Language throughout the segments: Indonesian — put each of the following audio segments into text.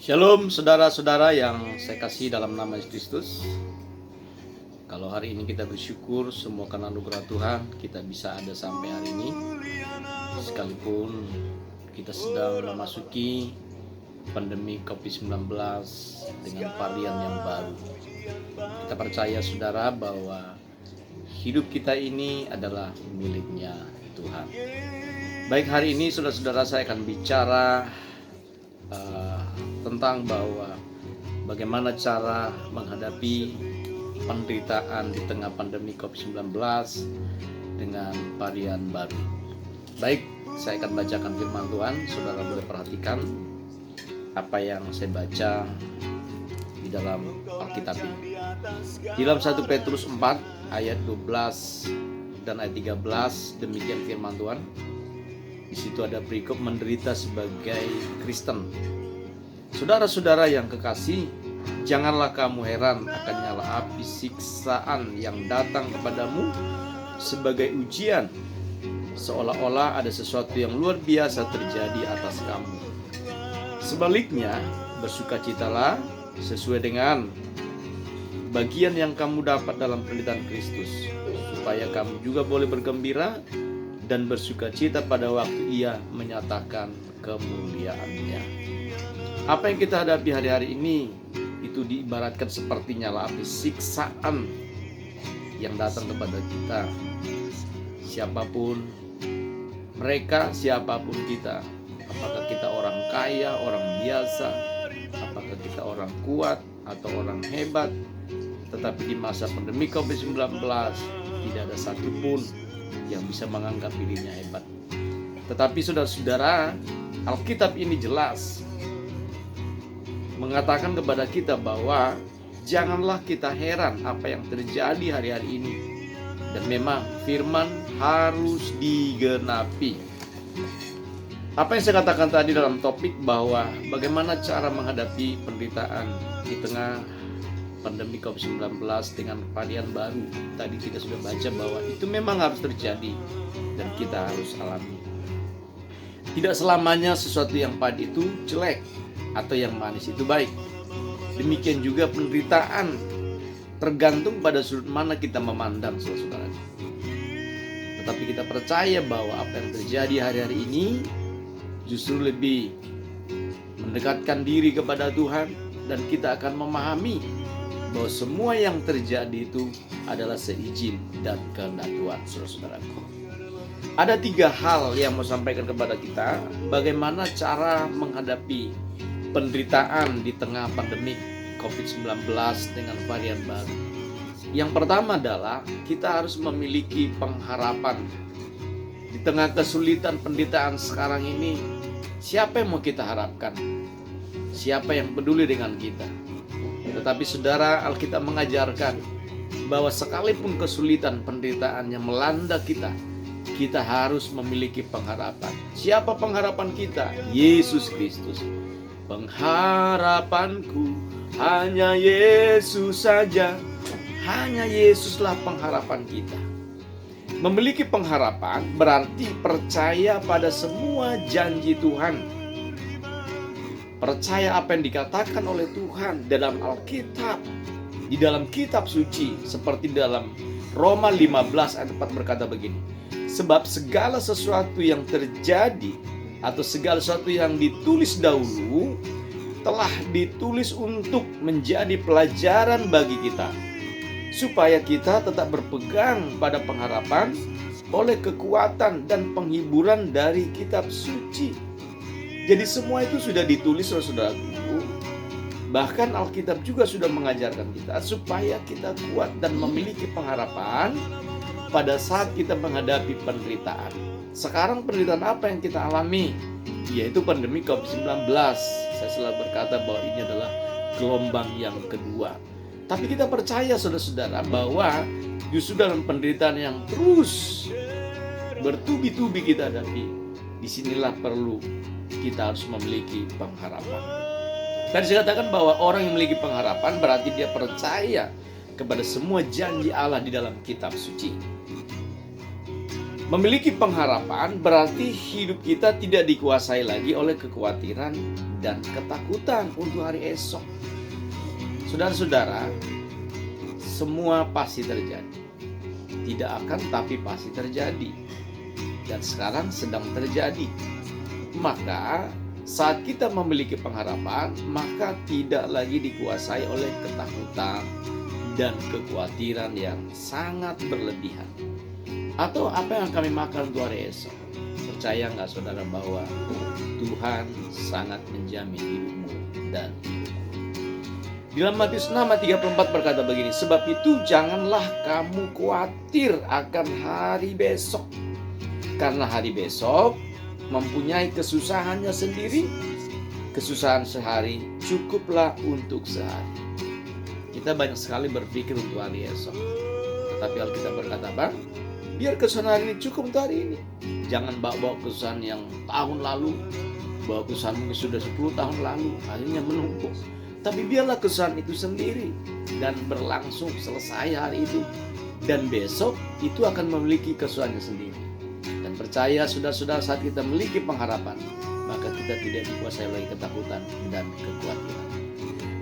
Shalom saudara-saudara yang saya kasih dalam nama Yesus Kristus. Kalau hari ini kita bersyukur semua karena anugerah Tuhan kita bisa ada sampai hari ini. Sekalipun kita sedang memasuki pandemi COVID-19 dengan varian yang baru. Kita percaya saudara bahwa hidup kita ini adalah miliknya Tuhan. Baik, hari ini saudara-saudara saya akan bicara tentang bahwa bagaimana cara menghadapi penderitaan di tengah pandemi COVID-19 dengan varian baru. Baik, saya akan bacakan firman Tuhan. Saudara boleh perhatikan apa yang saya baca di dalam Alkitab ini. Di dalam 1 Petrus 4 ayat 12 dan ayat 13 demikian firman Tuhan. Di situ ada perikop menderita sebagai Kristen. Saudara-saudara yang kekasih, janganlah kamu heran akan nyala api siksaan yang datang kepadamu sebagai ujian, seolah-olah ada sesuatu yang luar biasa terjadi atas kamu. Sebaliknya, bersukacitalah sesuai dengan bagian yang kamu dapat dalam penderitaan Kristus, supaya kamu juga boleh bergembira dan bersukacita pada waktu Ia menyatakan kemuliaannya. Apa yang kita hadapi hari-hari ini itu diibaratkan seperti nyala api siksaan yang datang kepada kita. Siapapun mereka, siapapun kita, apakah kita orang kaya, orang biasa, apakah kita orang kuat atau orang hebat, tetapi di masa pandemi COVID-19 tidak ada satupun yang bisa menganggap dirinya hebat. Tetapi saudara-saudara, Alkitab ini jelas mengatakan kepada kita bahwa janganlah kita heran apa yang terjadi hari-hari ini. Dan memang firman harus digenapi. Apa yang saya katakan tadi dalam topik bahwa bagaimana cara menghadapi penderitaan di tengah pandemi COVID-19 dengan varian baru. Tadi kita sudah baca bahwa itu memang harus terjadi dan kita harus alami. Tidak selamanya sesuatu yang pahit itu jelek atau yang manis itu baik. Demikian juga penderitaan tergantung pada sudut mana kita memandang, saudara-saudara. Tetapi kita percaya bahwa apa yang terjadi hari-hari ini justru lebih mendekatkan diri kepada Tuhan, dan kita akan memahami bahwa semua yang terjadi itu adalah seizin dan kehendak Tuhan, saudara-saudaraku. Ada 3 hal yang mau sampaikan kepada kita bagaimana cara menghadapi penderitaan di tengah pandemi COVID-19 dengan varian baru. Yang pertama adalah kita harus memiliki pengharapan. Di tengah kesulitan penderitaan sekarang ini, siapa yang mau kita harapkan? Siapa yang peduli dengan kita? Tetapi saudara, Alkitab mengajarkan bahwa sekalipun kesulitan penderitaan yang melanda kita, kita harus memiliki pengharapan. Siapa pengharapan kita? Yesus Kristus. Pengharapanku hanya Yesus saja. Hanya Yesuslah pengharapan kita. Memiliki pengharapan berarti percaya pada semua janji Tuhan. Percaya apa yang dikatakan oleh Tuhan dalam Alkitab, di dalam kitab suci, seperti dalam Roma 15 ayat 4 berkata begini. Sebab segala sesuatu yang terjadi atau segala sesuatu yang ditulis dahulu telah ditulis untuk menjadi pelajaran bagi kita, supaya kita tetap berpegang pada pengharapan oleh kekuatan dan penghiburan dari kitab suci. Jadi semua itu sudah ditulis, saudara-saudaraku. Bahkan Alkitab juga sudah mengajarkan kita supaya kita kuat dan memiliki pengharapan pada saat kita menghadapi penderitaan. Sekarang penderitaan apa yang kita alami? Yaitu pandemi COVID-19. Saya selalu berkata bahwa ini adalah gelombang yang kedua. Tapi kita percaya, saudara-saudara, bahwa justru dalam penderitaan yang terus bertubi-tubi kita hadapi, disinilah perlu kita harus memiliki pengharapan. Dan saya katakan bahwa orang yang memiliki pengharapan berarti dia percaya kepada semua janji Allah di dalam kitab suci. Memiliki pengharapan berarti hidup kita tidak dikuasai lagi oleh kekhawatiran dan ketakutan untuk hari esok. Saudara-saudara, semua pasti terjadi. Tidak akan, tapi pasti terjadi. Dan sekarang sedang terjadi. Maka saat kita memiliki pengharapan, maka tidak lagi dikuasai oleh ketakutan dan kekhawatiran yang sangat berlebihan. Atau apa yang kami makan untuk hari esok. Percaya nggak saudara bahwa Tuhan sangat menjamin hidupmu dan hidupku. Di dalam Matius 6 ayat 34 berkata begini, sebab itu janganlah kamu khawatir akan hari besok. Karena hari besok mempunyai kesusahannya sendiri. Kesusahan sehari cukuplah untuk sehari. Kita banyak sekali berpikir untuk hari esok. Tapi Alkitab berkata apa? Biar kesusahan hari ini cukup untuk hari ini. Jangan bawa kesusahan yang tahun lalu, bawa kesusahan mungkin sudah 10 tahun lalu, akhirnya menumpuk. Tapi biarlah kesusahan itu sendiri dan berlangsung selesai hari itu. Dan besok itu akan memiliki kesusahannya sendiri. Dan percaya saudara-saudara, saat kita memiliki pengharapan, maka kita tidak dikuasai oleh ketakutan dan kekhawatiran.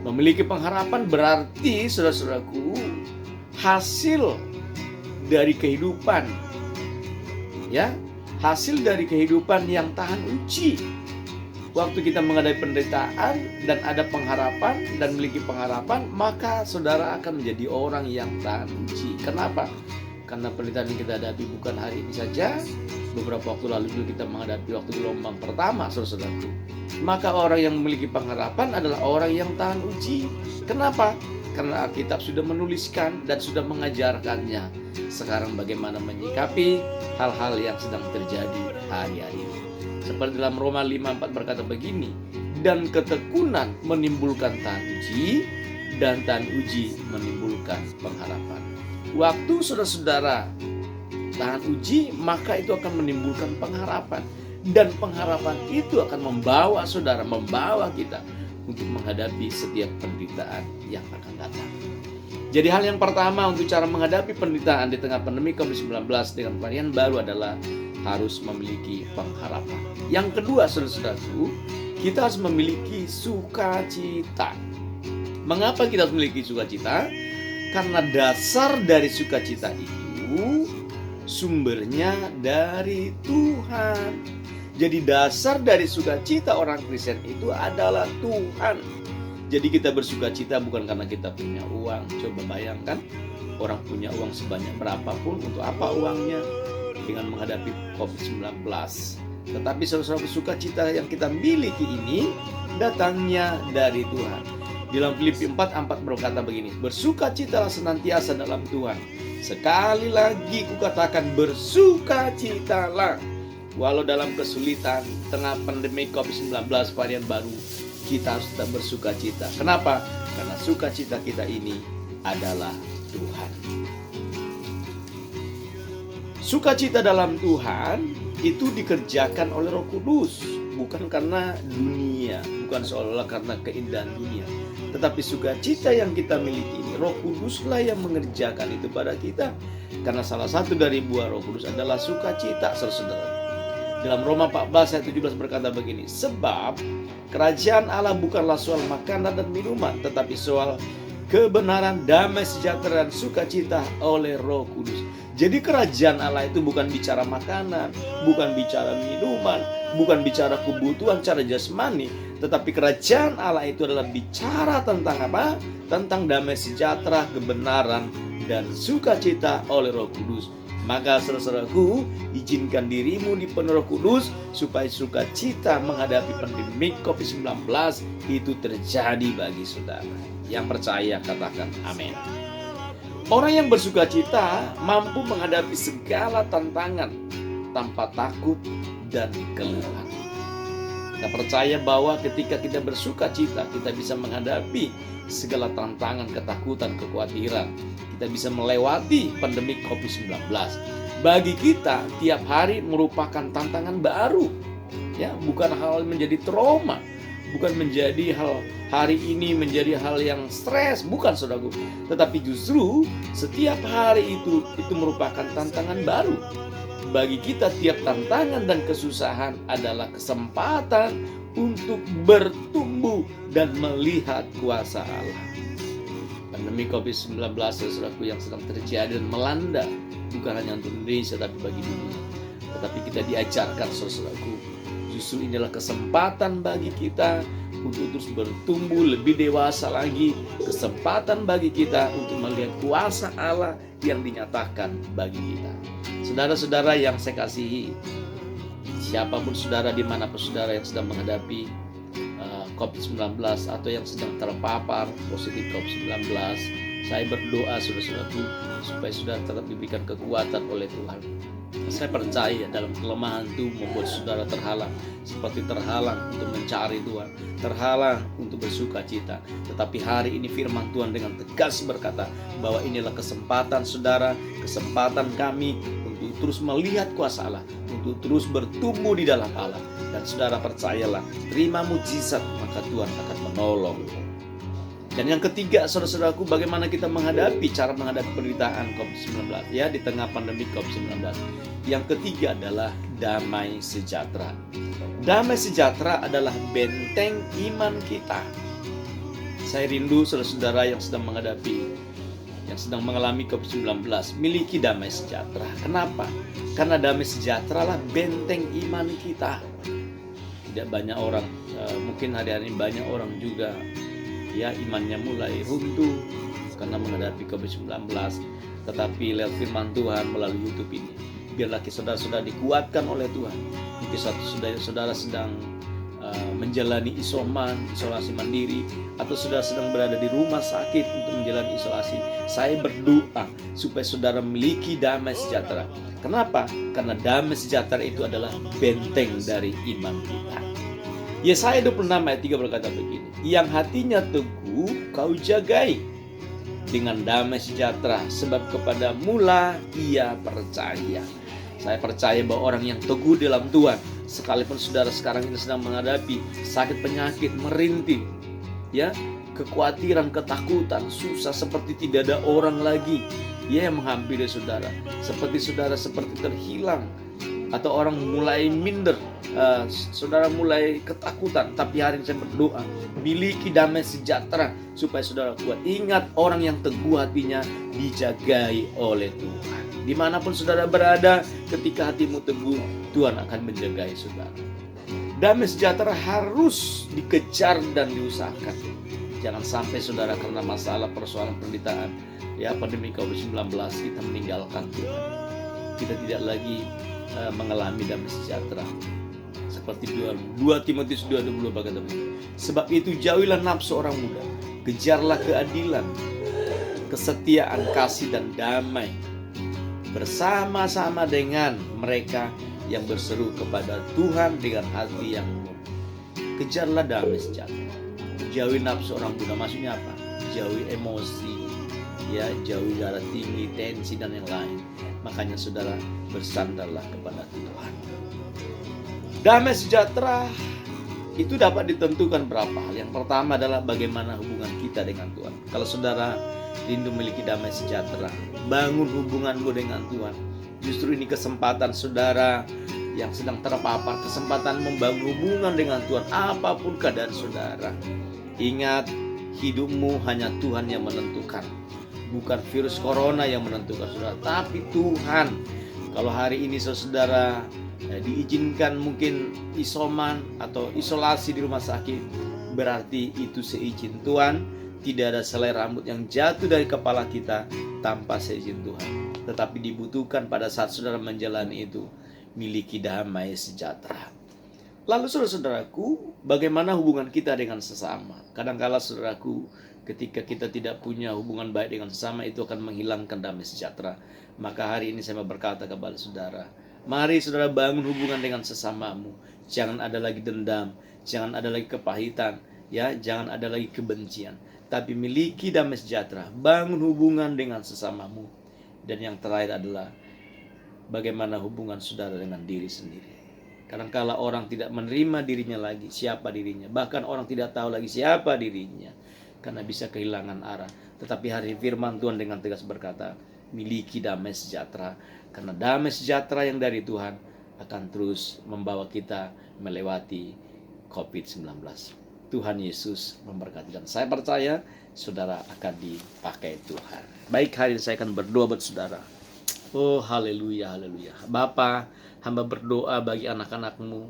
Memiliki pengharapan berarti saudara-saudaraku, hasil dari kehidupan, ya, hasil dari kehidupan yang tahan uji. Waktu kita menghadapi penderitaan dan ada pengharapan dan memiliki pengharapan, maka saudara akan menjadi orang yang tahan uji. Kenapa? Karena penderitaan yang kita hadapi bukan hari ini saja. Beberapa waktu lalu juga kita menghadapi waktu gelombang pertama, saudara-saudaraku. Maka orang yang memiliki pengharapan adalah orang yang tahan uji. Kenapa? Karena Alkitab sudah menuliskan dan sudah mengajarkannya sekarang bagaimana menyikapi hal-hal yang sedang terjadi hari-hari ini. Seperti dalam Roma 5:4 berkata begini, dan ketekunan menimbulkan tahan uji, dan tahan uji menimbulkan pengharapan. Waktu saudara-saudara tahan uji, maka itu akan menimbulkan pengharapan. Dan pengharapan itu akan membawa saudara, membawa kita untuk menghadapi setiap penderitaan yang akan datang. Jadi hal yang pertama untuk cara menghadapi penderitaan di tengah pandemi COVID-19 dengan varian baru adalah harus memiliki pengharapan. Yang kedua, saudara-saudaraku, kita harus memiliki sukacita. Mengapa kita harus memiliki sukacita? Karena dasar dari sukacita itu sumbernya dari Tuhan. Jadi dasar dari sukacita orang Kristen itu adalah Tuhan. Jadi kita bersukacita bukan karena kita punya uang. Coba bayangkan, orang punya uang sebanyak berapapun, untuk apa uangnya? Dengan menghadapi COVID-19. Tetapi saudara-saudara, sukacita yang kita miliki ini datangnya dari Tuhan. Di dalam Filipi 4:4 berkata begini, bersukacitalah senantiasa dalam Tuhan. Sekali lagi kukatakan, bersukacitalah. Walau dalam kesulitan, tengah pandemi COVID-19 varian baru, kita harus tetap bersukacita. Kenapa? Karena sukacita kita ini adalah Tuhan. Sukacita dalam Tuhan itu dikerjakan oleh Roh Kudus, bukan karena dunia, bukan seolah-olah karena keindahan dunia. Tetapi sukacita yang kita miliki ini, Roh Kuduslah yang mengerjakan itu pada kita. Karena salah satu dari buah Roh Kudus adalah sukacita, saudara-saudara. Dalam Roma 14 ayat 17 berkata begini, sebab kerajaan Allah bukanlah soal makanan dan minuman, tetapi soal kebenaran, damai, sejahtera, dan sukacita oleh Roh Kudus. Jadi kerajaan Allah itu bukan bicara makanan, bukan bicara minuman, bukan bicara kebutuhan secara jasmani, tetapi kerajaan Allah itu adalah bicara tentang apa? Tentang damai, sejahtera, kebenaran, dan sukacita oleh Roh Kudus. Maka saudara-saudaraku, izinkan dirimu dipenuhi Roh Kudus supaya sukacita menghadapi pandemi COVID-19 itu terjadi bagi saudara. Yang percaya katakan amin. Orang yang bersukacita mampu menghadapi segala tantangan tanpa takut dan keluhan. Kita percaya bahwa ketika kita bersukacita, kita bisa menghadapi segala tantangan, ketakutan, kekhawatiran. Kita bisa melewati pandemi COVID-19. Bagi kita, tiap hari merupakan tantangan baru. Ya, bukan hal menjadi trauma, bukan menjadi hal hari ini menjadi hal yang stres, bukan saudaraku. Tetapi justru setiap hari itu merupakan tantangan baru. bagi kita tiap tantangan dan kesusahan adalah kesempatan untuk bertumbuh dan melihat kuasa Allah. Pandemi COVID-19, saudaraku, yang sedang terjadi dan melanda bukan hanya untuk Indonesia tapi bagi dunia. Tetapi kita diajarkan, saudaraku, justru inilah kesempatan bagi kita untuk terus bertumbuh lebih dewasa lagi, kesempatan bagi kita untuk melihat kuasa Allah yang dinyatakan bagi kita. Saudara-saudara yang saya kasihi, siapapun saudara, dimanapun saudara yang sedang menghadapi COVID-19 atau yang sedang terpapar positif COVID-19, saya berdoa saudara-saudaraku supaya saudara tetap diberikan kekuatan oleh Tuhan. Saya percaya dalam kelemahan itu membuat saudara terhalang, seperti terhalang untuk mencari Tuhan, terhalang untuk bersuka cita. Tetapi hari ini firman Tuhan dengan tegas berkata bahwa inilah kesempatan saudara, kesempatan kami untuk terus melihat kuasa Allah, untuk terus bertumbuh di dalam Allah. Dan saudara percayalah, terima mujizat, maka Tuhan akan menolong. Dan yang ketiga, saudara-saudaraku, bagaimana kita cara menghadapi penderitaan COVID-19 ya di tengah pandemi COVID-19. Yang ketiga adalah damai sejahtera. Damai sejahtera adalah benteng iman kita. Saya rindu saudara-saudara yang sedang mengalami COVID-19 miliki damai sejahtera. Kenapa? Karena damai sejahtera lah benteng iman kita. Tidak banyak orang, mungkin hari-hari ini banyak orang juga ya imannya mulai runtuh karena menghadapi COVID-19. Tetapi lewat firman Tuhan melalui YouTube ini, biarlah saudara-saudara dikuatkan oleh Tuhan. Mungkin saudara sedang menjalani isolasi mandiri, atau saudara sedang berada di rumah sakit untuk menjalani isolasi. Saya berdoa supaya saudara memiliki damai sejahtera. Kenapa? Karena damai sejahtera itu adalah benteng dari iman kita. Yesaya 26 ayat 3 berkata begini, yang hatinya teguh kau jagai dengan damai sejahtera, sebab kepadamulah ia percaya. Saya percaya bahwa orang yang teguh dalam Tuhan, sekalipun saudara sekarang ini sedang menghadapi sakit penyakit, merintih, ya, kekhawatiran, ketakutan, susah, seperti tidak ada orang lagi yang menghampiri saudara, seperti terhilang, atau orang mulai minder, saudara mulai ketakutan. Tapi hari ini saya berdoa, miliki damai sejahtera supaya saudara kuat. Ingat, orang yang teguh hatinya dijagai oleh Tuhan. Dimanapun saudara berada, ketika hatimu teguh, Tuhan akan menjagai saudara. Damai sejahtera harus dikejar dan diusahakan. Jangan sampai saudara karena masalah persoalan penderitaan, ya, pandemi COVID-19, kita meninggalkan Tuhan. Kita tidak lagi mengalami damai sejahtera. Seperti 2 Timotius 2:20 berkata begini, sebab itu jauhilah nafsu orang muda, kejarlah keadilan, kesetiaan, kasih dan damai bersama-sama dengan mereka yang berseru kepada Tuhan dengan hati yang murni. Kejarlah damai sejahtera. Jauhi nafsu orang muda, maksudnya apa? Jauhi emosi, ya, jauhi darah tinggi, tensi dan yang lain. Makanya saudara bersandarlah kepada Tuhan. Damai sejahtera itu dapat ditentukan berapa hal. Yang pertama adalah bagaimana hubungan kita dengan Tuhan. Kalau saudara rindu memiliki damai sejahtera, bangun hubunganmu dengan Tuhan. Justru ini kesempatan saudara yang sedang terpapar, kesempatan membangun hubungan dengan Tuhan apapun keadaan saudara. Ingat, hidupmu hanya Tuhan yang menentukan. Bukan virus corona yang menentukan saudara, tapi Tuhan. Kalau hari ini saudara diizinkan mungkin isoman atau isolasi di rumah sakit, berarti itu seizin Tuhan. Tidak ada selai rambut yang jatuh dari kepala kita tanpa seizin Tuhan. Tetapi dibutuhkan pada saat saudara menjalani itu, miliki damai sejahtera. Lalu saudara-saudaraku, bagaimana hubungan kita dengan sesama? Kadangkala saudaraku, ketika kita tidak punya hubungan baik dengan sesama, itu akan menghilangkan damai sejahtera. Maka hari ini saya mau berkata kepada saudara, mari saudara bangun hubungan dengan sesamamu. Jangan ada lagi dendam, jangan ada lagi kepahitan, ya, jangan ada lagi kebencian. Tapi miliki damai sejahtera, bangun hubungan dengan sesamamu. Dan yang terakhir adalah bagaimana hubungan saudara dengan diri sendiri. Kadangkala orang tidak menerima dirinya lagi, siapa dirinya. Bahkan orang tidak tahu lagi siapa dirinya, karena bisa kehilangan arah. Tetapi hari firman Tuhan dengan tegas berkata, miliki damai sejahtera, karena damai sejahtera yang dari Tuhan akan terus membawa kita melewati COVID-19. Tuhan Yesus memberkati, dan saya percaya saudara akan dipakai Tuhan. Baik, hari ini saya akan berdoa buat saudara. Oh, haleluya, haleluya. Bapa, hamba berdoa bagi anak-anak-Mu,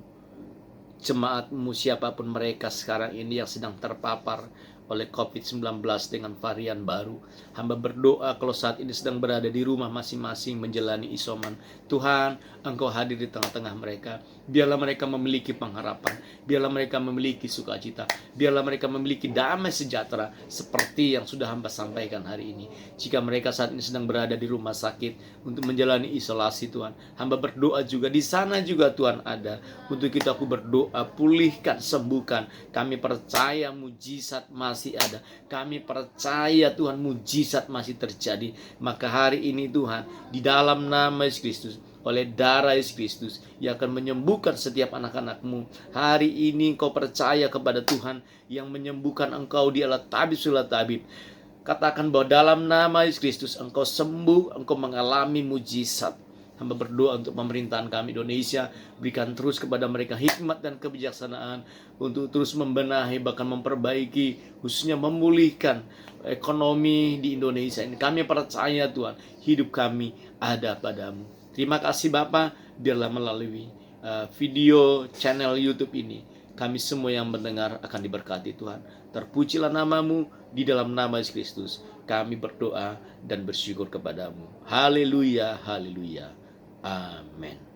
jemaat-Mu, siapapun mereka sekarang ini yang sedang terpapar oleh COVID-19 dengan varian baru. Hamba berdoa kalau saat ini sedang berada di rumah masing-masing menjalani isoman. Tuhan, Engkau hadir di tengah-tengah mereka. Biarlah mereka memiliki pengharapan. Biarlah mereka memiliki sukacita. Biarlah mereka memiliki damai sejahtera seperti yang sudah hamba sampaikan hari ini. Jika mereka saat ini sedang berada di rumah sakit untuk menjalani isolasi, Tuhan, hamba berdoa juga di sana juga Tuhan ada. Untuk itu aku berdoa, pulihkan, sembuhkan. Kami percaya mujizat masih ada. Kami percaya Tuhan mujizat masih terjadi. Maka hari ini Tuhan, di dalam nama Yesus Kristus, oleh darah Yesus Kristus yang akan menyembuhkan setiap anak-anak-Mu. Hari ini Engkau percaya kepada Tuhan yang menyembuhkan Engkau, Dialah tabib sula tabib. Katakan bahwa dalam nama Yesus Kristus Engkau sembuh, Engkau mengalami mujizat. Hamba berdoa untuk pemerintahan kami Indonesia, berikan terus kepada mereka hikmat dan kebijaksanaan untuk terus membenahi, bahkan memperbaiki, khususnya memulihkan ekonomi di Indonesia ini. Kami percaya Tuhan, hidup kami ada padamu. Terima kasih Bapa, biarlah melalui video channel YouTube ini, kami semua yang mendengar akan diberkati Tuhan. Terpujilah nama-Mu, di dalam nama Yesus Kristus kami berdoa dan bersyukur kepadamu. Haleluya, haleluya. Amin.